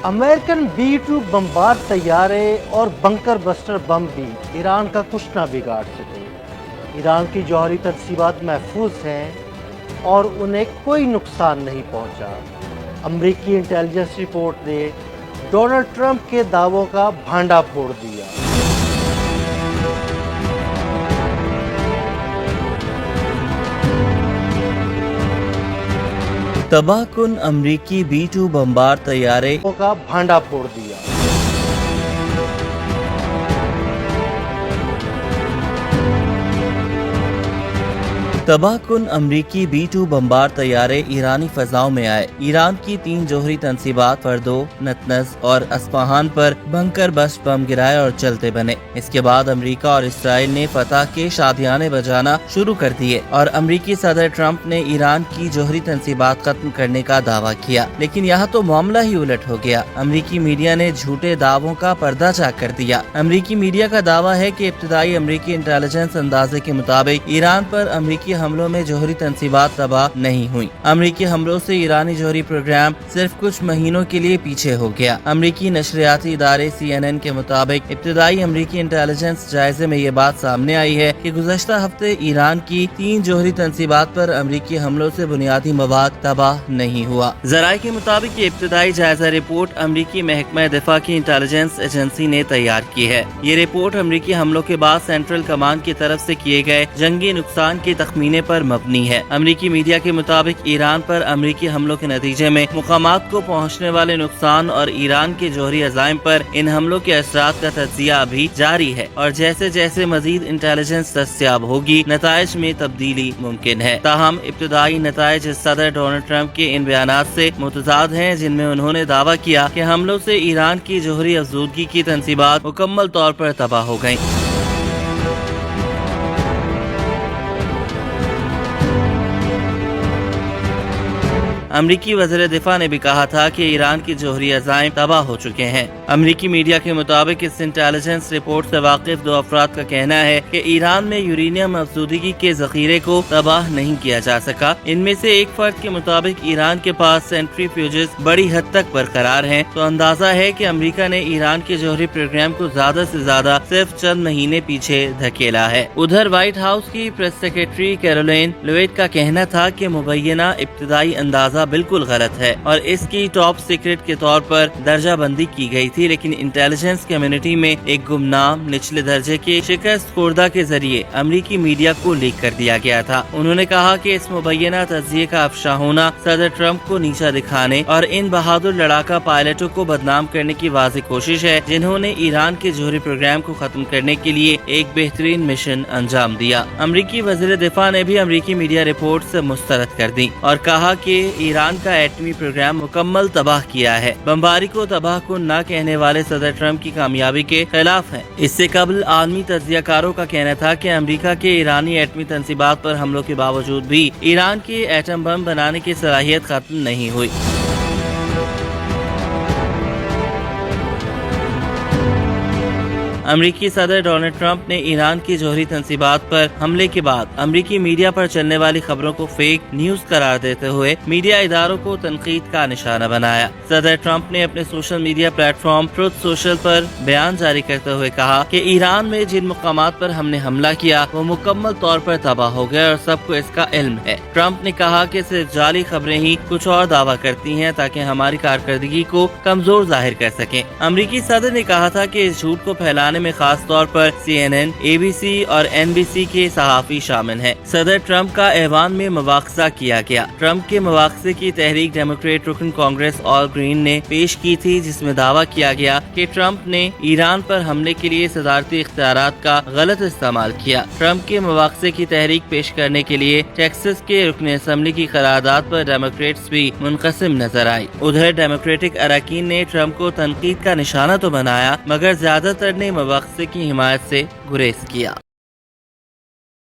American B-2 bomber तैयारे और bunker buster bomb भी ईरान का कुछ ना बिगाड़ सके। ईरान की जौहरी तनसीबात महफूज हैं और उन्हें कोई नुकसान नहीं पहुंचा। अमेरिकी इंटेलिजेंस रिपोर्ट ने डोनाल्ड ट्रंप के दावों का भांडा फोड़ दिया। तबाहकुन अमरीकी B-2 बमबार तैयारे का भांडा फोड़ दिया। तबाहकुन अमरीकी B-2 बमबार तैयारे ईरानी फजाओं में आए। ईरान की 3 जोहरी तनसीबात फर्दो, नतनज और अस्फहान पर बंकर बस्ट बम गिराए और चलते बने। इसके बाद अमेरिका और इसराइल ने फतह के शादियाने बजाना शुरू कर दिए और अमेरिकी सदर ट्रंप ने ईरान की जोहरी तनसीबात खत्म करने का दावा किया। लेकिन यहाँ तो मामला ही उलट हो गया। अमेरिकी मीडिया ने झूठे दावों का पर्दाचाक कर दिया। अमेरिकी मीडिया का दावा है कि इब्तिदाई अमेरिकी इंटेलिजेंस अंदाजे के मुताबिक ईरान पर अमेरिकी हमलों में जोहरी तनसीबात तबाह नहीं हुई। अमेरिकी हमलों से ईरानी जोहरी प्रोग्राम सिर्फ कुछ महीनों के लिए पीछे हो गया। अमेरिकी नशरियाती इदारे CNN के मुताबिक इब्तिदाई अमेरिकी इंटेलिजेंस जायजे में ये बात सामने आई है कि गुज़श्ता हफ्ते ईरान की 3 जोहरी तनसीबात पर अमेरिकी हमलों से बुनियादी मवाद तबाह नहीं हुआ। ज़राए के मुताबिक ये इब्तिदाई जायजा रिपोर्ट अमेरिकी महकमा दिफा की इंटेलिजेंस एजेंसी ने तैयार की है। ये रिपोर्ट अमेरिकी हमलों के बाद सेंट्रल कमांड की तरफ से किए गए जंगी नुकसान के तखमीने पर मबनी है। अमेरिकी मीडिया के मुताबिक ईरान पर अमेरिकी हमलों के नतीजे में मुकामात को पहुंचने वाले नुकसान और ईरान के जोहरी अज़ाइम पर इन हमलों के असरात का तज्जिया अभी जारी है और जैसे जैसे मजीद इंटेलिजेंस दस्तयाब होगी नताइज में तब्दीली मुमकिन है। ताहम इब्तिदाई नताइज सदर डोनाल्ड ट्रंप के इन बयानात से मुतजाद हैं, जिनमें उन्होंने दावा किया कि हमलों से ईरान की जोहरी अफजूदगी की तनसीबात मुकम्मल तौर पर तबाह हो गयी। अमरीकी वज़ीर दिफा ने भी कहा था कि ईरान की जोहरी अज़ाइम तबाह हो चुके हैं। अमरीकी मीडिया के मुताबिक इस इंटेलिजेंस रिपोर्ट से वाकिफ 2 अफराद का कहना है कि ईरान में यूरेनियम अफजूदगी के जखीरे को तबाह नहीं किया जा सका। इनमें से एक फर्द के मुताबिक ईरान के पास सेंट्रीफ्यूजेस बड़ी हद तक बरकरार हैं, तो अंदाजा है कि अमरीका ने ईरान के जोहरी प्रोग्राम को ज्यादा से ज्यादा सिर्फ चंद महीने पीछे धकेला है। उधर व्हाइट हाउस की प्रेस सेक्रेटरी कैरोलिन लेविट का कहना था कि मुबैना इब्तिदाई अंदाजा बिल्कुल गलत है और इसकी टॉप सीक्रेट के तौर पर दर्जा बंदी की गई थी, लेकिन इंटेलिजेंस कम्युनिटी में एक गुमनाम निचले दर्जे के शिकस्त खुर्दा के जरिए अमेरिकी मीडिया को लीक कर दिया गया था। उन्होंने कहा कि इस मुबैना तज्जिये का अफशा होना सदर ट्रंप को नीचा दिखाने और इन बहादुर लड़ाका पायलटों को बदनाम करने की वाज़ेह कोशिश है, जिन्होंने ईरान के जोहरी प्रोग्राम को खत्म करने के लिए एक बेहतरीन मिशन अंजाम दिया। अमेरिकी वज़ीर दिफा ने भी अमेरिकी मीडिया रिपोर्ट से मुस्तरद कर दी और कहा कि ईरान का एटमी प्रोग्राम मुकम्मल तबाह किया है। बमबारी को तबाहकुन न कहने वाले सदर ट्रंप की कामयाबी के खिलाफ है। इससे कबल आलमी तज्जियाकारों का कहना था कि अमेरिका के ईरानी एटमी तनसीबात पर हमलों के बावजूद भी ईरान की एटम बम बनाने की सलाहियत खत्म नहीं हुई। अमेरिकी सदर डोनाल्ड ट्रंप ने ईरान की जोहरी तनसीबात पर हमले के बाद अमेरिकी मीडिया पर चलने वाली खबरों को फेक न्यूज करार देते हुए मीडिया इदारों को तनकीद का निशाना बनाया। सदर ट्रंप ने अपने social media platform truth social पर बयान जारी करते हुए कहा कि ईरान में जिन मुकामात पर हमने हमला किया वो मुकम्मल तौर पर तबाह हो गए और सबको इसका इल्म है। ट्रंप ने कहा कि सिर्फ जाली खबरें ही कुछ और दावा करती हैं ताकि हमारी कारकर्दगी को कमजोर जाहिर कर सकें। अमेरिकी सदर ने कहा था कि इस झूठ को फैलाने में खास तौर पर CNN, ABC और NBC के सहाफी शामिल हैं। सदर ट्रंप का ऐवान में मुवाखजा किया गया। ट्रंप के मुवाखजे की तहरीक डेमोक्रेट रुकन कांग्रेस ऑल ग्रीन ने पेश की थी, जिसमें दावा किया गया कि ट्रंप ने ईरान पर हमले के लिए सदारती इख्तियारात का गलत इस्तेमाल किया। ट्रंप के मुवाखजे की तहरीक पेश करने के लिए टेक्सास के रुकन असम्बली की करारदाद पर डेमोक्रेट्स भी मुनक़सिम नजर आई। उधर डेमोक्रेटिक अरकान ने ट्रंप को तनकीद का निशाना तो बनाया, मगर ज्यादातर ने मुवाखजे की हिमायत से गुरेज किया।